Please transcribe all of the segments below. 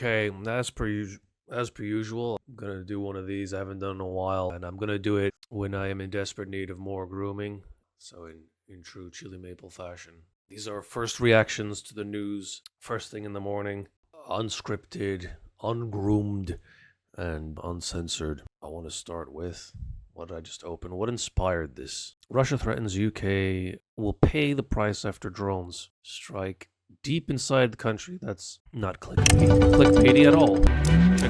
Okay, as per usual, I'm gonna do one of these. I haven't done in a while, and I'm gonna do it when I am in desperate need of more grooming. So in true Chili Maple fashion. These are our first reactions to the news, first thing in the morning, unscripted, ungroomed, and uncensored. I want to start with what did I just open? What inspired this? Russia threatens UK will pay the price after drones strike deep inside the country. That's not clickbaity at all.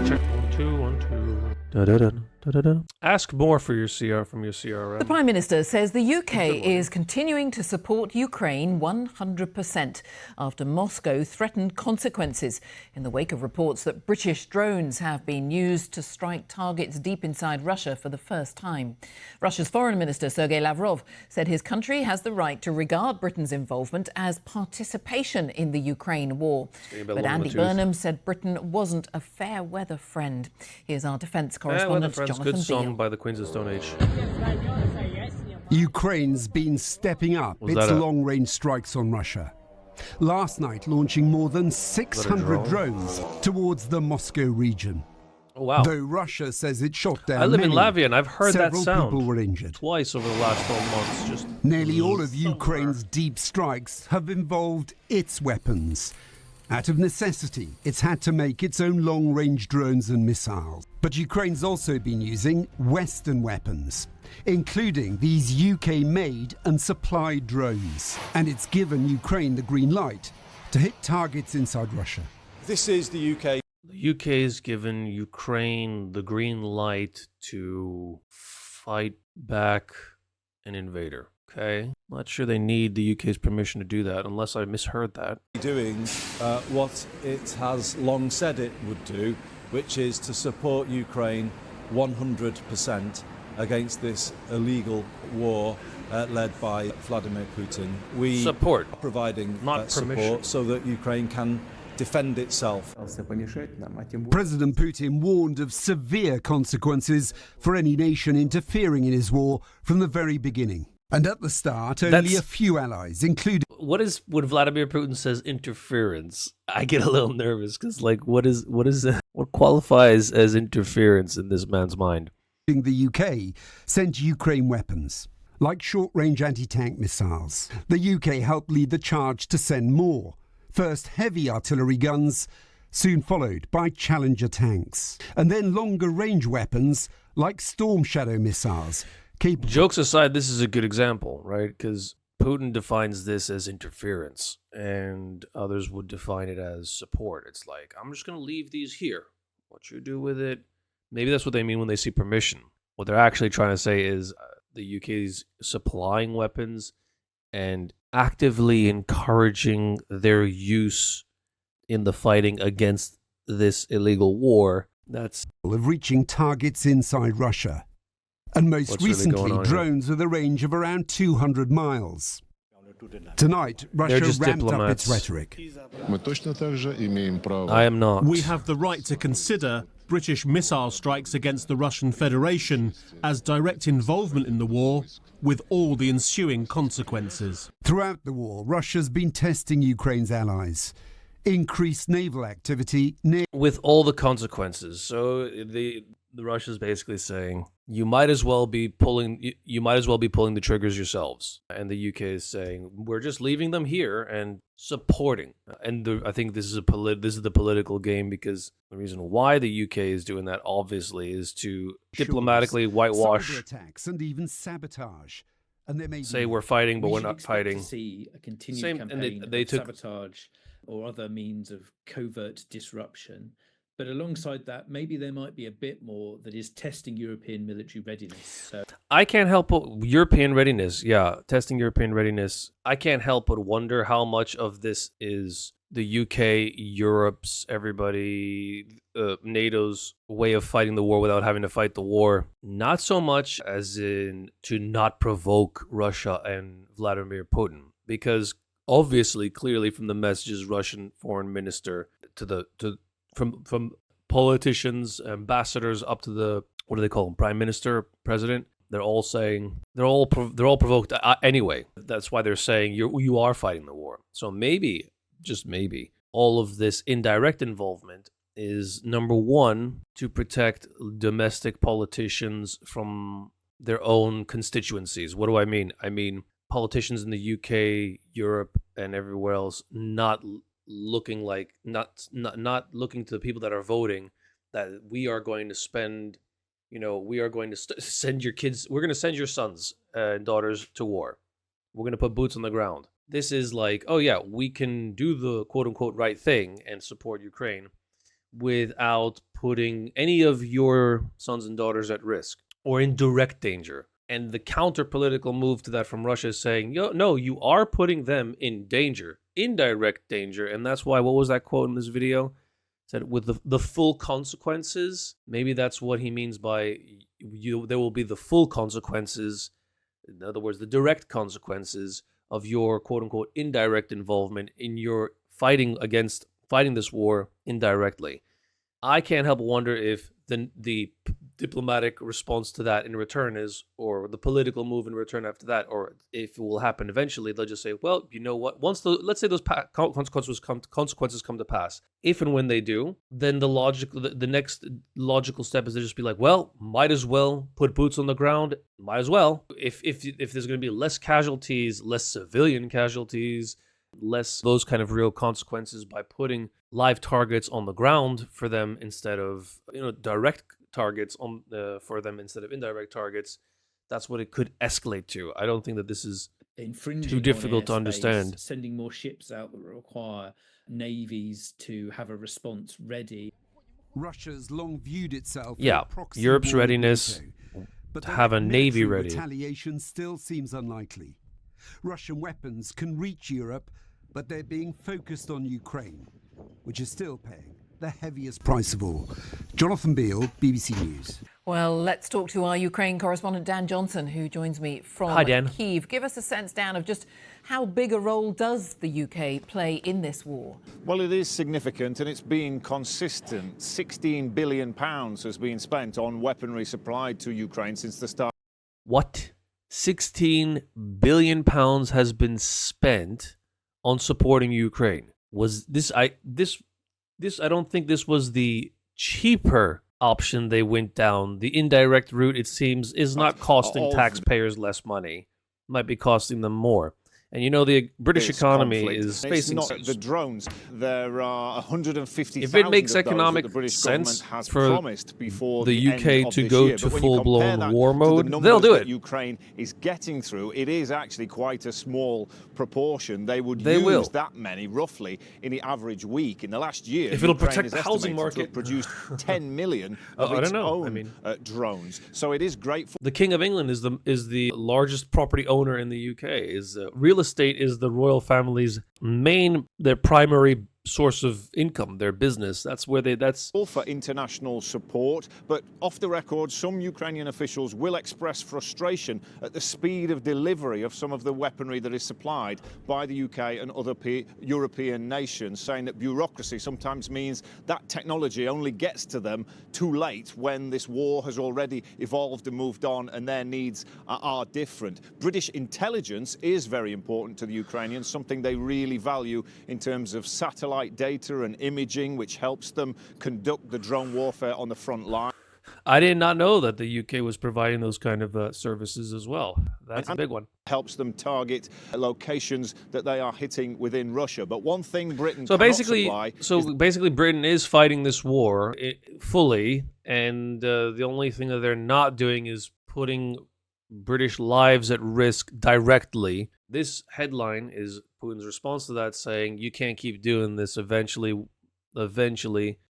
Check. 1, 2, 1, 2. Da-da-da, da-da-da. Ask more for your CR from your CRM. The Prime Minister says the UK is continuing to support Ukraine 100% after Moscow threatened consequences in the wake of reports that British drones have been used to strike targets deep inside Russia for the first time. Russia's Foreign Minister Sergei Lavrov said his country has the right to regard Britain's involvement as participation in the Ukraine war. But Andy Burnham said Britain wasn't a fair weather friend. Here's our defence correspondent Jonathan good song Beale. by the Queens of Stone Age. Ukraine's been stepping up its long-range strikes on Russia. Last night, launching more than 600 drones towards the Moscow region. Oh, wow. Though Russia says it shot down I live many, in Latvia and I've heard that several sound people were injured. twice over the last 12 months. Just Nearly all of Ukraine's deep strikes have involved its weapons. Out of necessity, it's had to make its own long-range drones and missiles. But Ukraine's also been using Western weapons, including these UK-made and supplied drones. And it's given Ukraine the green light to hit targets inside Russia. This is the UK. The UK's given Ukraine the green light to fight back an invader. Okay, not sure they need the UK's permission to do that, unless I misheard that. Doing what it has long said it would do, which is to support Ukraine 100% against this illegal war led by Vladimir Putin. We Support, are providing not permission, support so that Ukraine can defend itself. President Putin warned of severe consequences for any nation interfering in his war from the very beginning. And at the start, only a few allies, including... What is when Vladimir Putin says interference? I get a little nervous because, like, what qualifies as interference in this man's mind? The UK sent Ukraine weapons, like short-range anti-tank missiles. The UK helped lead the charge to send more. First, heavy artillery guns, soon followed by Challenger tanks. And then longer-range weapons, like Storm Shadow missiles. Jokes aside, this is a good example, right? Because Putin defines this as interference, and others would define it as support. It's like, I'm just going to leave these here. What you do with it? Maybe that's what they mean when they see permission. What they're actually trying to say is the UK's supplying weapons and actively encouraging their use in the fighting against this illegal war. That's of reaching targets inside Russia. And most recently, drones with a range of around 200 miles. Tonight, Russia ramped up its rhetoric. I am not. We have the right to consider British missile strikes against the Russian Federation as direct involvement in the war, with all the ensuing consequences. Throughout the war, Russia's been testing Ukraine's allies. Increased naval activity with all the consequences. So the Russia's basically saying you might as well be pulling the triggers yourselves, and the UK is saying we're just leaving them here and supporting. And I think this is the political game, because the reason why the UK is doing that obviously is to diplomatically whitewash attacks and even sabotage. And they may say we're fighting, but we're not fighting. To see a continued campaign of sabotage or other means of covert disruption. But alongside that, maybe there might be a bit more that is testing European military readiness. So I can't help but European readiness. Yeah, testing European readiness. I can't help but wonder how much of this is the UK, Europe's, everybody, NATO's way of fighting the war without having to fight the war. Not so much as in to not provoke Russia and Vladimir Putin, because obviously, clearly from the messages, Russian foreign minister from politicians, ambassadors up to the, what do they call them, prime minister, president, they're all saying they're all provoked anyway. That's why they're saying you are fighting the war. So maybe, just maybe, all of this indirect involvement is, number one, to protect domestic politicians from their own constituencies. What do I mean? I mean politicians in the UK, Europe, and everywhere else not looking to the people that are voting that we are going to spend, we are going to send your kids, we're going to send your sons and daughters to war. We're going to put boots on the ground. This is like, oh yeah, we can do the quote unquote right thing and support Ukraine without putting any of your sons and daughters at risk or in direct danger. And the counter political move to that from Russia is saying, no, you are putting them in danger, indirect danger. And that's why, what was that quote in this video? It said, with the full consequences. Maybe that's what he means by there will be the full consequences. In other words, the direct consequences of your quote unquote indirect involvement in your fighting this war indirectly. I can't help but wonder if the diplomatic response to that in return is, or the political move in return after that, or if it will happen eventually, they'll just say, well, you know what? Once let's say those consequences come to pass, if and when they do, then the next logical step is to just be like, well, might as well put boots on the ground. Might as well. If there's going to be less casualties, less civilian casualties, less those kind of real consequences by putting live targets on the ground for them instead of direct targets for them instead of indirect targets, that's what it could escalate to. I don't think that this is too difficult to understand. Sending more ships out that require navies to have a response ready. Russia's long viewed itself Europe's readiness but to have a navy ready. Retaliation still seems unlikely. Russian weapons can reach Europe, but they're being focused on Ukraine, which is still paying the heaviest price of all. Jonathan Beale, BBC News. Well, let's talk to our Ukraine correspondent, Dan Johnson, who joins me from Kyiv. Give us a sense, Dan, of just how big a role does the UK play in this war? Well, it is significant and it's been consistent. £16 billion has been spent on weaponry supplied to Ukraine since the start. What? £16 billion has been spent on supporting Ukraine. Was this? I don't think this was the cheaper option they went down. The indirect route, it seems, is not costing taxpayers less money. It might be costing them more. And the British economy is facing... It's not the drones. There are 150,000 if it makes economic sense for the UK to go to full-blown war mode, they'll do it. Ukraine is getting through, it is actually quite a small proportion. They use that many, roughly, in the average week. In the last year, if it'll protect the housing market, produced 10 million of its own drones. So it is great for... The King of England is the largest property owner in the UK. Real estate is the royal family's their primary source of income, their business. That's where that's all for international support. But off the record, some Ukrainian officials will express frustration at the speed of delivery of some of the weaponry that is supplied by the UK and other European nations, saying that bureaucracy sometimes means that technology only gets to them too late when this war has already evolved and moved on and their needs are different. British intelligence is very important to the Ukrainians, something they really value in terms of satellite data and imaging, which helps them conduct the drone warfare on the front line. I did not know that the UK was providing those kind of services as well. That's a big one. Helps them target locations that they are hitting within Russia. But one thing Britain basically Britain is fighting this war fully, and the only thing that they're not doing is putting British lives at risk directly. This headline is Putin's response to that, saying you can't keep doing this. Eventually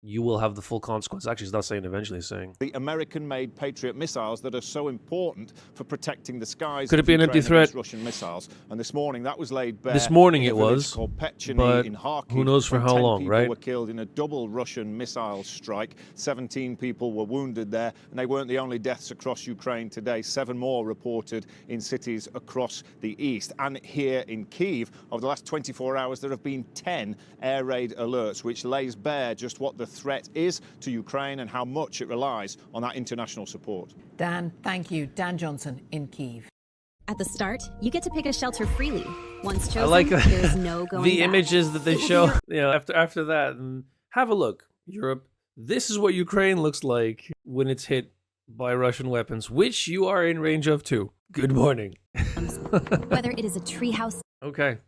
you will have the full consequence. Actually, he's not saying eventually, he's saying the American-made Patriot missiles that are so important for protecting the skies. Could it be an empty threat? Russian missiles, and this morning that was laid bare. This morning it was, called Pecheny but in Kharkiv, who knows for how long, right? 10 people were killed in a double Russian missile strike. 17 people were wounded there, and they weren't the only deaths across Ukraine today. 7 more reported in cities across the east. And here in Kyiv, over the last 24 hours, there have been 10 air raid alerts, which lays bare just what the threat is to Ukraine and how much it relies on that international support. Dan, thank you. Dan Johnson in Kyiv. At the start, you get to pick a shelter freely. Once chosen, I like there's no going the back. images that they show. After that, and have a look. Europe, This is what Ukraine looks like when it's hit by Russian weapons, which you are in range of too. Good morning. Whether it is a treehouse. Okay.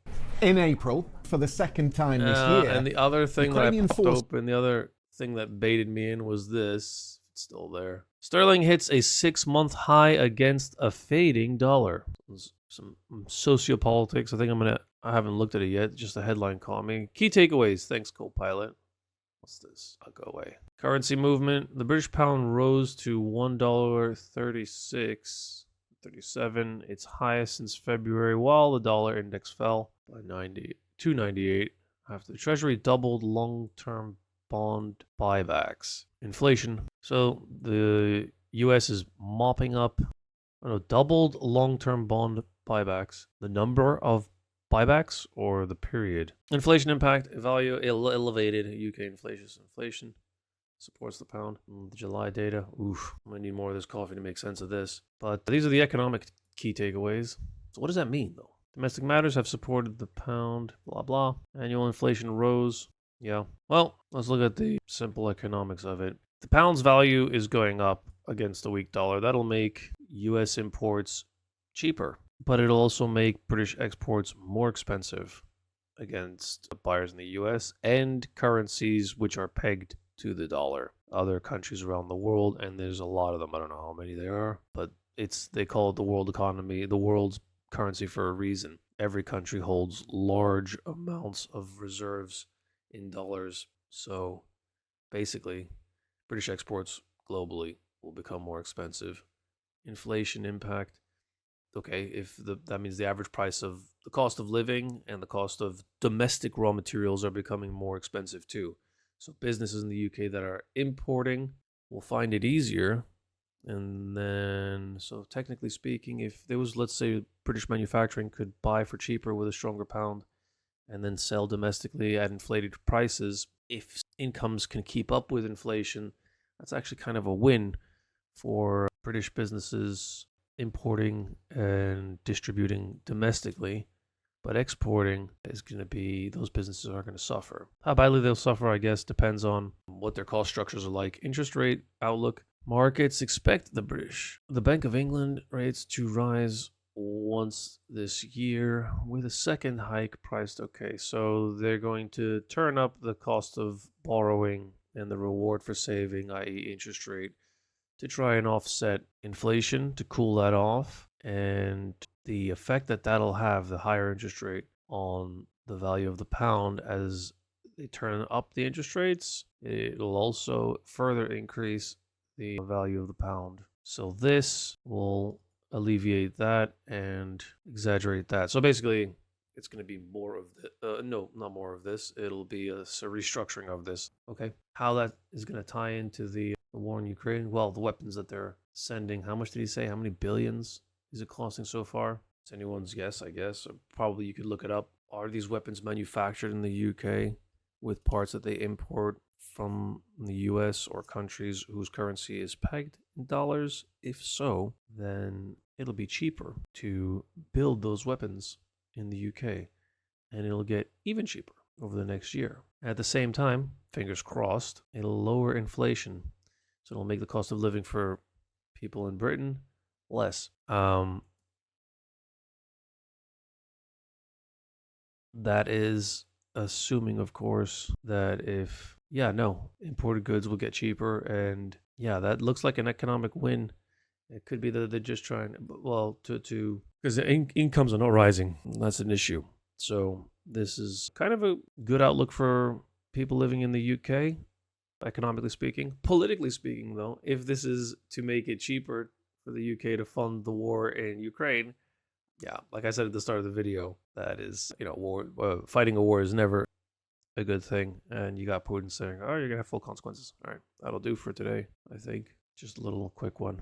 In April, for the second time this year. And the other thing that I Ukrainian popped open, the other thing that baited me in was this. It's still there. Sterling hits a 6-month high against a fading dollar. Some sociopolitics. I haven't looked at it yet. Just a headline caught me. Key takeaways. Thanks, Copilot. What's this? I'll go away. Currency movement. The British pound rose to $1.36.37, its highest since February, while the dollar index fell by 2.98 after the Treasury doubled long-term bond buybacks. Inflation. So the U.S. is mopping up, doubled long-term bond buybacks. The number of buybacks or the period? Inflation impact, elevated UK inflation supports the pound. The July data, oof, I'm gonna need more of this coffee to make sense of this. But these are the economic key takeaways. So what does that mean though? Domestic matters have supported the pound, blah blah. Annual inflation rose. Yeah. Well, let's look at the simple economics of it. The pound's value is going up against the weak dollar. That'll make US imports cheaper, but it'll also make British exports more expensive against buyers in the US and currencies which are pegged to the dollar. Other countries around the world, and there's a lot of them, I don't know how many there are, but they call it the world economy, the world's currency for a reason. Every country holds large amounts of reserves in dollars. So basically, British exports globally will become more expensive. Inflation impact. Okay, that means the average price of the cost of living and the cost of domestic raw materials are becoming more expensive too. So businesses in the UK that are importing will find it easier. And then, so technically speaking, if there was, let's say, British manufacturing could buy for cheaper with a stronger pound and then sell domestically at inflated prices, if incomes can keep up with inflation, that's actually kind of a win for British businesses importing and distributing domestically. But exporting is going to be, those businesses are going to suffer. How badly they'll suffer, I guess, depends on what their cost structures are like. Interest rate outlook. Markets expect the Bank of England rates to rise once this year with a second hike priced. Okay, so they're going to turn up the cost of borrowing and the reward for saving, i.e. interest rate, to try and offset inflation, to cool that off. And the effect that'll have, the higher interest rate, on the value of the pound as they turn up the interest rates, it'll also further increase the value of the pound. So this will alleviate that and exaggerate that. So basically, it's going to be more of the no, not more of this. It'll be a restructuring of this. Okay, how that is going to tie into the war in Ukraine? Well, the weapons that they're sending. How much did he say? How many billions is it costing so far? It's anyone's guess, I guess. Or probably you could look it up. Are these weapons manufactured in the UK with parts that they import from the US or countries whose currency is pegged in dollars? If so, then it'll be cheaper to build those weapons in the UK, and it'll get even cheaper over the next year. At the same time, fingers crossed, it'll lower inflation, so it'll make the cost of living for people in Britain less. That is assuming, of course, that imported goods will get cheaper, and that looks like an economic win. It could be that they're just trying, because the incomes are not rising. That's an issue. So this is kind of a good outlook for people living in the UK, economically speaking. Politically speaking, though, if this is to make it cheaper for the UK to fund the war in Ukraine, like I said at the start of the video, that is, fighting a war is never a good thing. And you got Putin saying, oh, you're going to have full consequences. All right, that'll do for today, I think. Just a little quick one.